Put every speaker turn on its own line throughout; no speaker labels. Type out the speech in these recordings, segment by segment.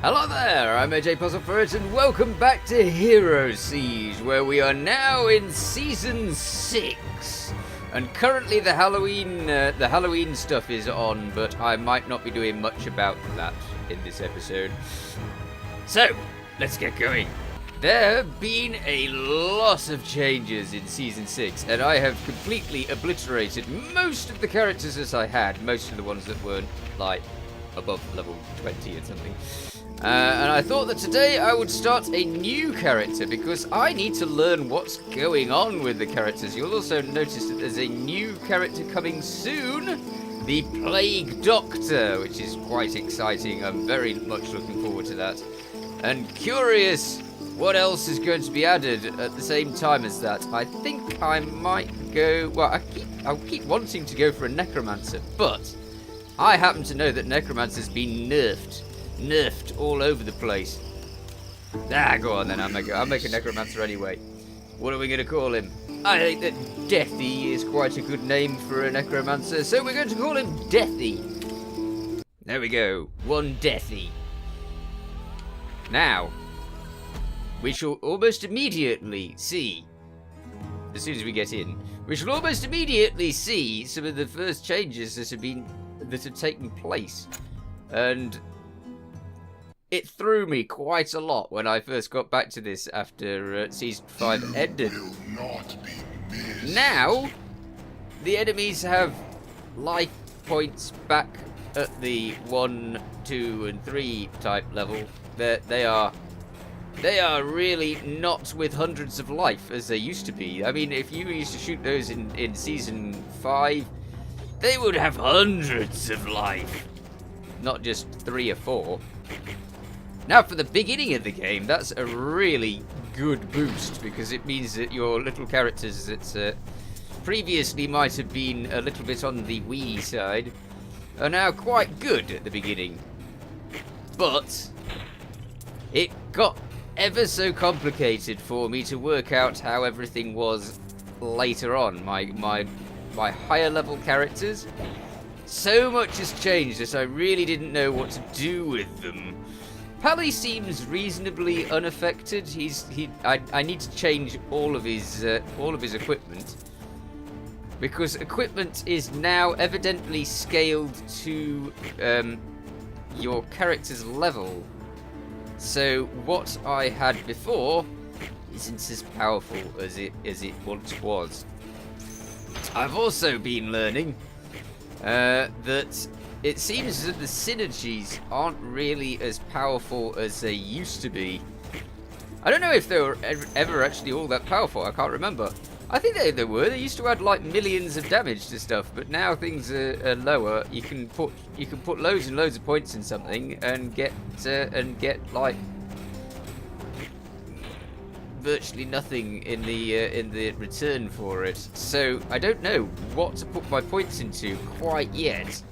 Hello there, I'm AJ PuzzleFerret and welcome back to Hero Siege, where we are now in Season 6. And currently the Halloween stuff is on, but I might not be doing much about that in this episode. So, let's get going. There have been a lot of changes in Season 6, and I have completely obliterated most of the characters as I had, most of the ones that weren't, like, above level 20 or something. And I thought that today I would start a new character because I need to learn what's going on with the characters. You'll also notice that there's a new character coming soon, the Plague Doctor, which is quite exciting. I'm very much looking forward to that. And curious what else is going to be added at the same time as that. I think I might go, well, I'll keep wanting to go for a necromancer, but I happen to know that necromancer's been nerfed all over the place. Go on then, I'll make a necromancer anyway. What are we going to call him? I think that Deathy is quite a good name for a necromancer, so we're going to call him Deathy. There we go, one Deathy. Now, we shall almost immediately see, as soon as we get in, we shall almost immediately see some of the first changes that have taken place. And it threw me quite a lot when I first got back to this after Season 5 ended. Now, the enemies have life points back at the 1, 2, and 3 type level. They are really not with hundreds of life as they used to be. I mean, if you used to shoot those in Season 5, they would have hundreds of life, not just 3 or 4. Now, for the beginning of the game, that's a really good boost, because it means that your little characters that previously might have been a little bit on the weedy side are now quite good at the beginning. But it got ever so complicated for me to work out how everything was later on. My higher level characters, so much has changed that I really didn't know what to do with them. Pally seems reasonably unaffected. I need to change all of his equipment, because equipment is now evidently scaled to your character's level. So what I had before isn't as powerful as it once was. I've also been learning that it seems that the synergies aren't really as powerful as they used to be. I don't know if they were ever actually all that powerful. I can't remember. I think they were. They used to add like millions of damage to stuff, but now things are lower. You can put loads and loads of points in something and get like virtually nothing in the return for it. So I don't know what to put my points into quite yet.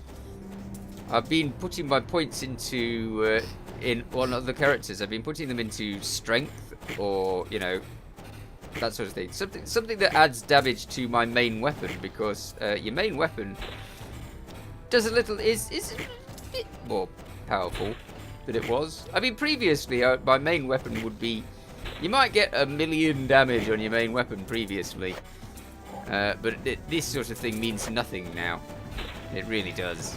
I've been putting my points into in one of the characters. I've been putting them into strength, or that sort of thing. Something that adds damage to my main weapon, because your main weapon does is a bit more powerful than it was. I mean, previously my main weapon would be, you might get 1,000,000 damage on your main weapon previously, but this sort of thing means nothing now. It really does.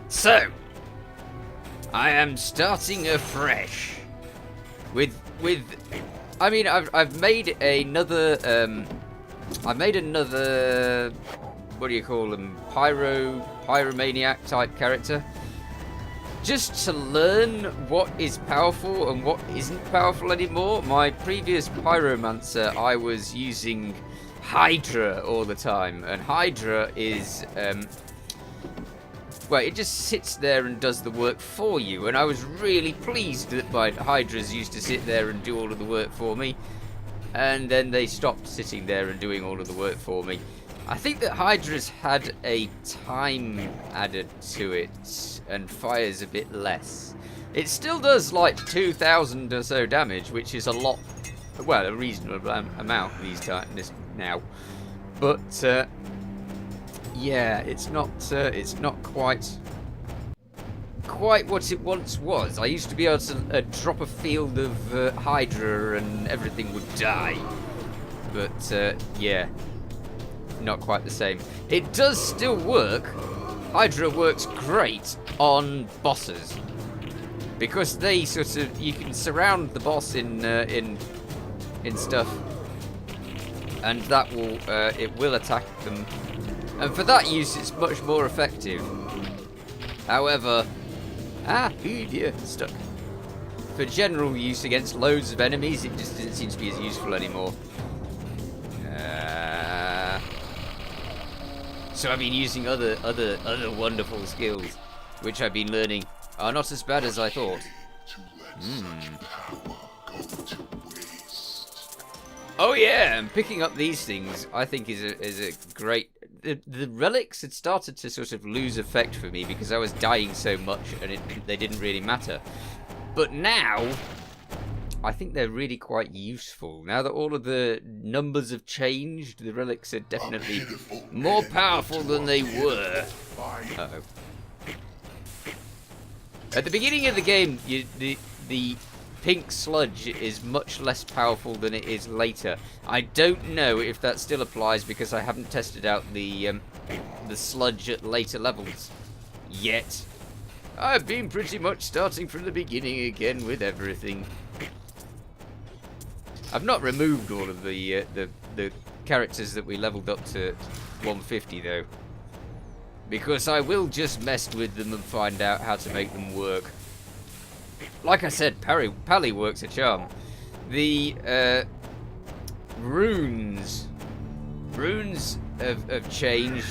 So, I am starting afresh with. I mean, I've made another. What do you call them? Pyromaniac type character, just to learn what is powerful and what isn't powerful anymore. My previous pyromancer, I was using Hydra all the time, and Hydra is well, it just sits there and does the work for you, and I was really pleased that my Hydras used to sit there and do all of the work for me, and then they stopped sitting there and doing all of the work for me. I think that Hydras had a time added to it and fires a bit less. It still does like 2,000 or so damage, which is a lot, well, a reasonable amount now, but yeah, it's not quite quite what it once was. I used to be able to drop a field of Hydra and everything would die. But, yeah, not quite the same. It does still work. Hydra works great on bosses. Because they sort of, you can surround the boss in stuff. And that will, it will attack them. And for that use, it's much more effective. However, dear, stuck. For general use against loads of enemies, it just doesn't seem to be as useful anymore. So I've been using other wonderful skills, which I've been learning are not as bad as I thought. Oh yeah, and picking up these things I think is a great. The relics had started to sort of lose effect for me because I was dying so much and they didn't really matter. But now, I think they're really quite useful. Now that all of the numbers have changed, the relics are definitely more powerful than they were. Uh-oh. At the beginning of the game, the pink sludge is much less powerful than it is later. I don't know if that still applies because I haven't tested out the sludge at later levels yet. I've been pretty much starting from the beginning again with everything. I've not removed all of the characters that we leveled up to 150 though, because I will just mess with them and find out how to make them work. Like I said, Pally works a charm. The runes have changed.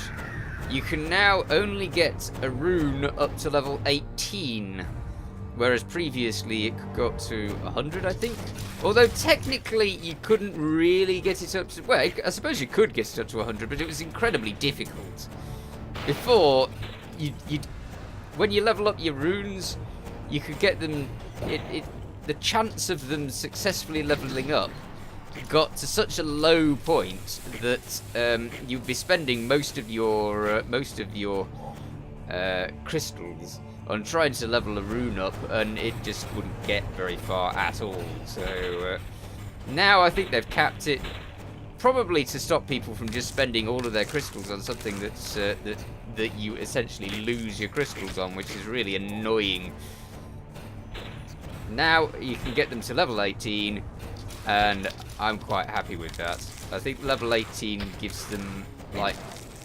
You can now only get a rune up to level 18, whereas previously it could go up to 100, I think. Although technically you couldn't really get it up to, well, I suppose you could get it up to 100, but it was incredibly difficult. Before, when you level up your runes, you could get them, the chance of them successfully leveling up got to such a low point that you'd be spending most of your crystals on trying to level a rune up, and it just wouldn't get very far at all. So now I think they've capped it, probably to stop people from just spending all of their crystals on something that's that you essentially lose your crystals on, which is really annoying. Now you can get them to level 18, and I'm quite happy with that. I think level 18 gives them, like,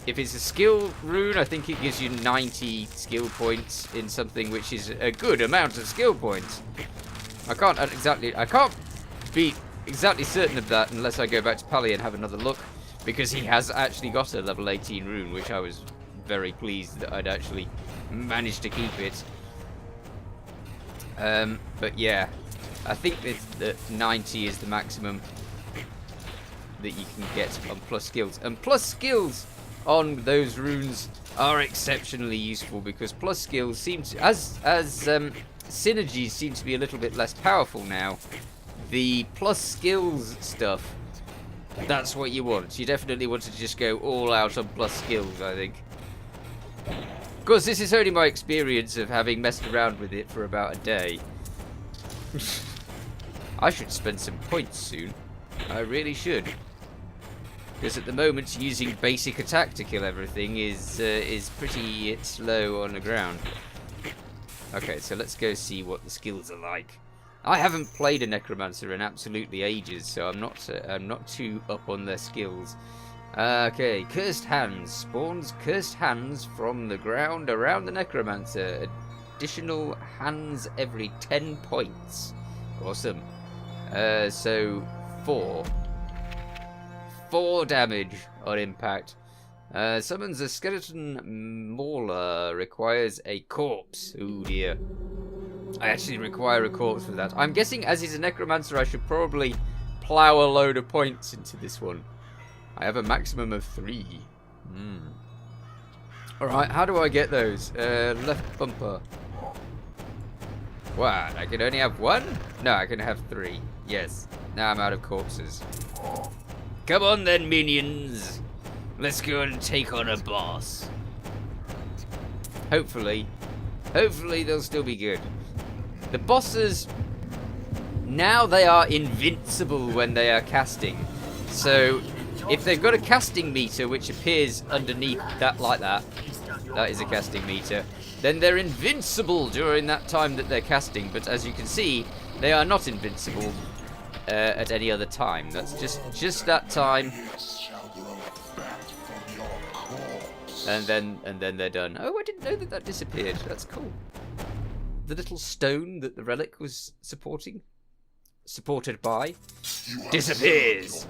if it's a skill rune, I think it gives you 90 skill points in something, which is a good amount of skill points. I can't be exactly certain of that unless I go back to Pally and have another look, because he has actually got a level 18 rune, which I was very pleased that I'd actually managed to keep it. But yeah, I think that 90 is the maximum that you can get on plus skills. And plus skills on those runes are exceptionally useful, because plus skills seem to, as synergies seem to be a little bit less powerful now. The plus skills stuff, that's what you want. You definitely want to just go all out on plus skills, I think. Of course, this is only my experience of having messed around with it for about a day. I should spend some points soon. I really should. Because at the moment, using basic attack to kill everything is pretty slow on the ground. Okay, so let's go see what the skills are like. I haven't played a necromancer in absolutely ages, so I'm not too up on their skills. Okay, cursed hands spawns cursed hands from the ground around the necromancer. Additional hands every 10 points. Awesome. So 4 damage on impact. Summons a skeleton mauler. Requires a corpse. Oh dear. I actually require a corpse for that. I'm guessing as he's a necromancer, I should probably plow a load of points into this one. I have a maximum of 3. Alright, how do I get those? Left bumper. What? I can only have 1? No, I can have 3. Yes. Now I'm out of corpses. Come on then, minions. Let's go and take on a boss. Hopefully, Hopefully they'll still be good. The bosses, now they are invincible when they are casting. So if they've got a casting meter which appears underneath that like that, that is a casting meter, then they're invincible during that time that they're casting. But as you can see, they are not invincible at any other time. That's just that time. And then they're done. Oh, I didn't know that disappeared. That's cool. The little stone that the relic was supported by, disappears.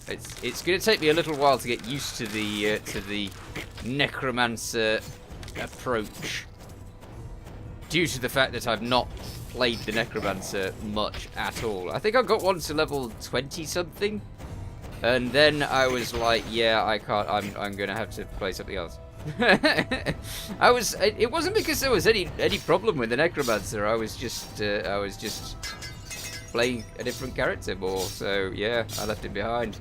It's going to take me a little while to get used to the necromancer approach, due to the fact that I've not played the necromancer much at all. I think I got one to level 20 something, and then I was like, yeah, I can't. I'm going to have to play something else. It wasn't because there was any problem with the necromancer. I was just playing a different character more. So yeah, I left him behind.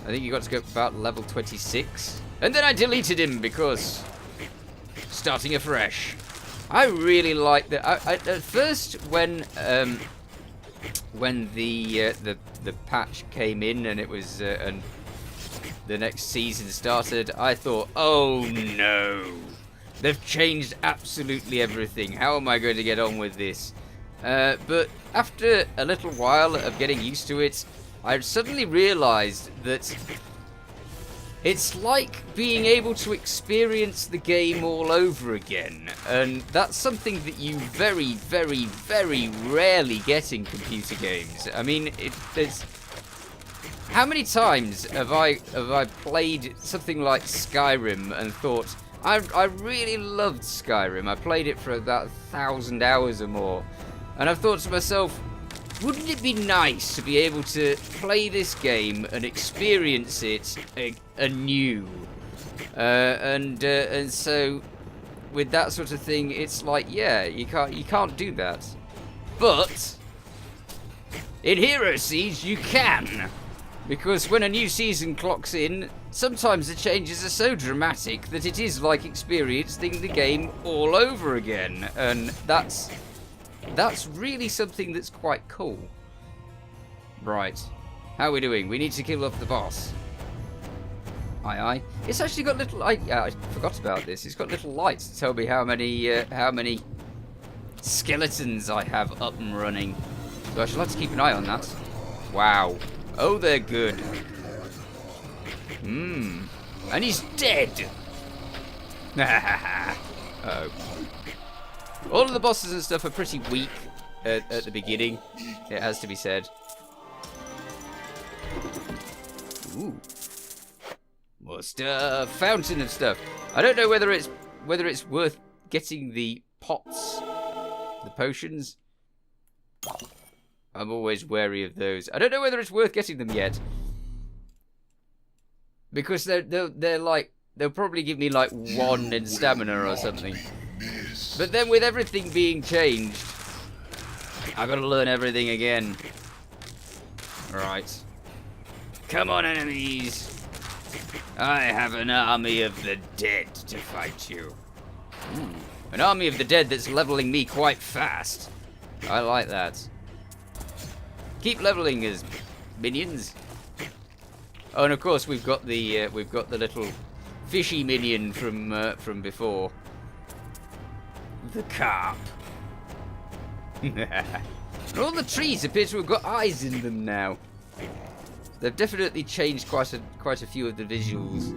I think you got to go about level 26, and then I deleted him because starting afresh. I really like that. At first, when the patch came in and it was and the next season started, I thought, oh no, they've changed absolutely everything. How am I going to get on with this? But after a little while of getting used to it, I suddenly realized that it's like being able to experience the game all over again, and that's something that you very, very, very rarely get in computer games. I mean, there's how many times have I played something like Skyrim and thought, I really loved Skyrim. I played it for about 1,000 hours or more, and I've thought to myself, wouldn't it be nice to be able to play this game and experience it anew? And so with that sort of thing, it's like, yeah, you can't do that. But in Hero Siege, you can, because when a new season clocks in, sometimes the changes are so dramatic that it is like experiencing the game all over again, and that's really something that's quite cool. Right. How are we doing? We need to kill off the boss. Aye. It's actually got little... I forgot about this. It's got little lights to tell me how many skeletons I have up and running. So I should like to keep an eye on that. Wow. Oh, they're good. And he's dead. Oh. All of the bosses and stuff are pretty weak at the beginning, it has to be said. Ooh. More stuff. Fountain of stuff. I don't know whether it's worth getting the pots, the potions. I'm always wary of those. I don't know whether it's worth getting them yet, because they'll probably give me like 1 in stamina or something. But then with everything being changed, I've got to learn everything again. Right. Come on, enemies. I have an army of the dead to fight you. An army of the dead that's leveling me quite fast. I like that. Keep leveling as minions. Oh, and of course we've got the little fishy minion from before. The carp. And all the trees appear to have got eyes in them now. They've definitely changed quite a few of the visuals.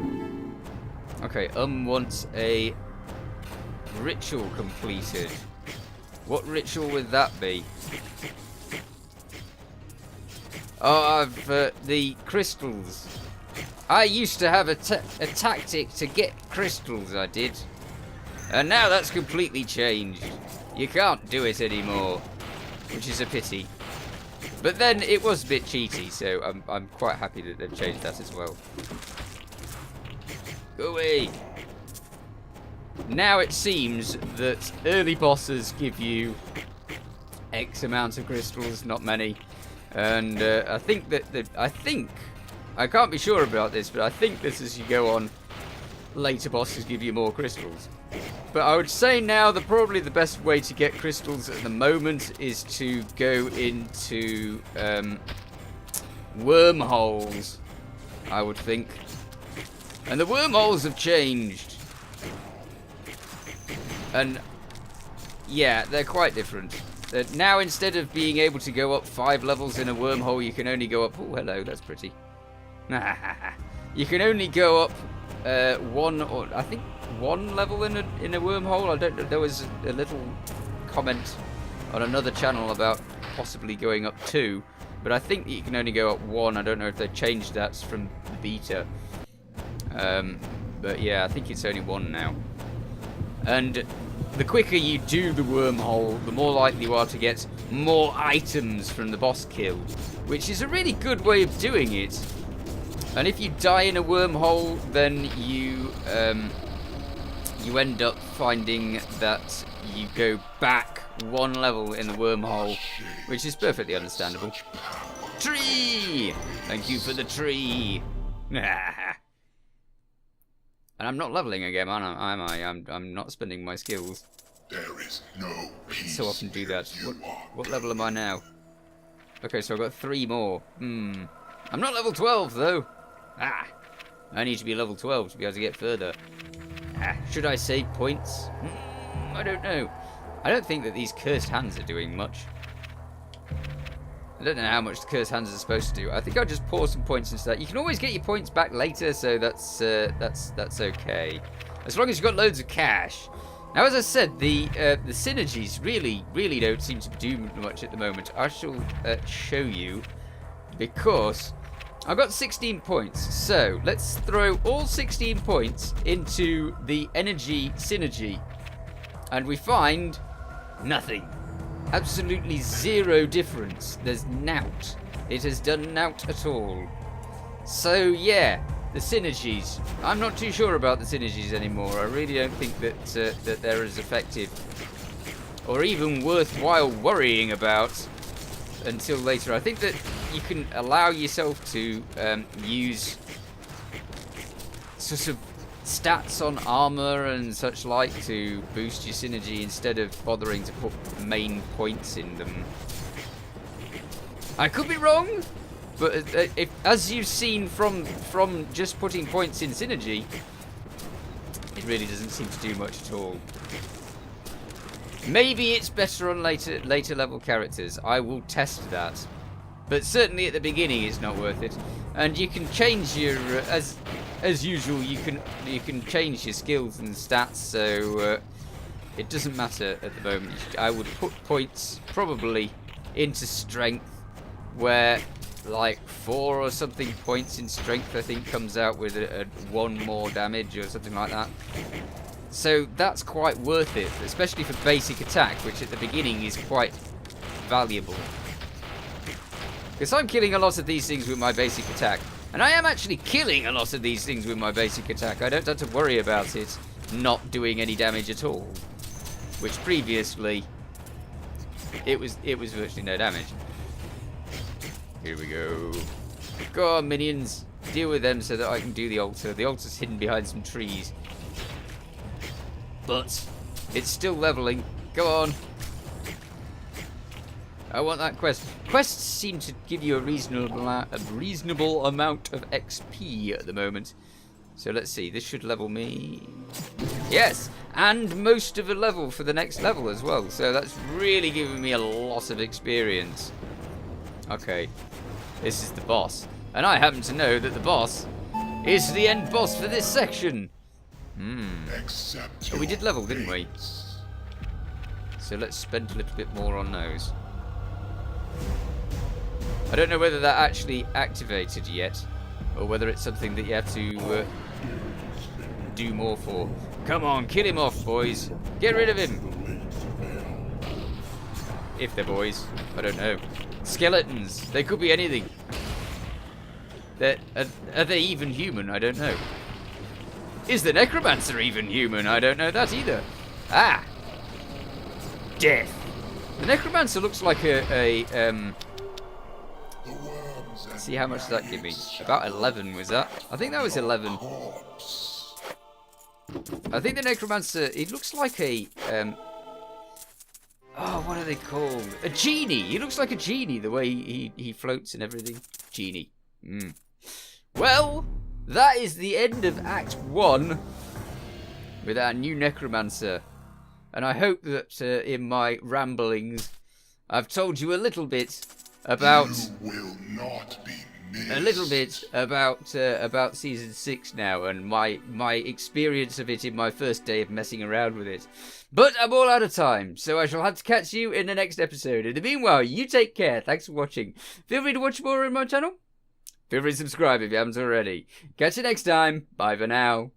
Okay, wants a ritual completed. What ritual would that be? Oh, the crystals. I used to have a tactic to get crystals, I did. And now that's completely changed. You can't do it anymore, which is a pity. But then it was a bit cheaty, so I'm quite happy that they've changed that as well. Go away. Now it seems that early bosses give you X amount of crystals, not many. And I think I can't be sure about this, but I think this as you go on, later bosses give you more crystals. But I would say now that probably the best way to get crystals at the moment is to go into wormholes, I would think. And the wormholes have changed. And yeah, they're quite different. Now instead of being able to go up 5 levels in a wormhole, you can only go up... Oh, hello, that's pretty. You can only go up one level in a wormhole. I don't know. There was a little comment on another channel about possibly going up 2, but I think that you can only go up 1. I don't know if they changed that from the beta. But yeah, I think it's only 1 now. And the quicker you do the wormhole, the more likely you are to get more items from the boss kill, which is a really good way of doing it. And if you die in a wormhole, then you end up finding that you go back 1 level in the wormhole, which is perfectly understandable. Tree! Thank you for the tree. And I'm not leveling again, am I? I'm not spending my skills.
There is no peace.
So often do that. What level am I now? Okay, so I've got 3 more. I'm not level 12 though. I need to be level 12 to be able to get further. Should I save points? I don't know. I don't think that these cursed hands are doing much. I don't know how much the cursed hands are supposed to do. I think I'll just pour some points into that. You can always get your points back later, so that's okay. As long as you've got loads of cash. Now, as I said, the synergies really don't seem to do much at the moment. I shall show you, because I've got 16 points. So let's throw all 16 points into the energy synergy, and we find nothing. Absolutely 0 difference. There's nout. It has done nout at all. So yeah, the synergies. I'm not too sure about the synergies anymore. I really don't think that they're as effective or even worthwhile worrying about until later. I think that you can allow yourself to use sort of stats on armor and such like to boost your synergy instead of bothering to put main points in them. I could be wrong, but if, as you've seen from just putting points in synergy, it really doesn't seem to do much at all. Maybe it's better on later level characters. I will test that, but certainly at the beginning it's not worth it. And you can change your as usual, you can change your skills and stats, so it doesn't matter at the moment. I would put points probably into strength, where like 4 or something points in strength I think comes out with a 1 more damage or something like that. So that's quite worth it, especially for basic attack, which at the beginning is quite valuable. Because I'm killing a lot of these things with my basic attack. And I am actually killing a lot of these things with my basic attack. I don't have to worry about it not doing any damage at all. Which previously, it was virtually no damage. Here we go. Go on, minions. Deal with them so that I can do the altar. The altar's hidden behind some trees. But it's still leveling. Go on. I want that quest. Quests seem to give you a reasonable amount of XP at the moment. So let's see. This should level me. Yes, and most of a level for the next level as well. So that's really giving me a lot of experience. Okay, this is the boss, and I happen to know that the boss is the end boss for this section. Oh, we did level, didn't we? So let's spend a little bit more on those. I don't know whether that actually activated yet, or whether it's something that you have to do more for. Come on, kill him off, boys. Get rid of him. If they're boys, I don't know. Skeletons, they could be anything. Are they even human? I don't know. Is the necromancer even human? I don't know that either. Ah! Death. The necromancer looks like a see how much that give me. About 11 was that? I think that was 11. I think the necromancer, it looks like a, oh, what are they called? A genie! He looks like a genie, the way he floats and everything. Genie. Well, that is the end of Act 1 with our new necromancer. And I hope that in my ramblings, I've told you a little bit about...
You will not be missed.
A little bit about Season 6 now, and my experience of it in my first day of messing around with it. But I'm all out of time, so I shall have to catch you in the next episode. In the meanwhile, you take care. Thanks for watching. Feel free to watch more on my channel. Feel free to subscribe if you haven't already. Catch you next time. Bye for now.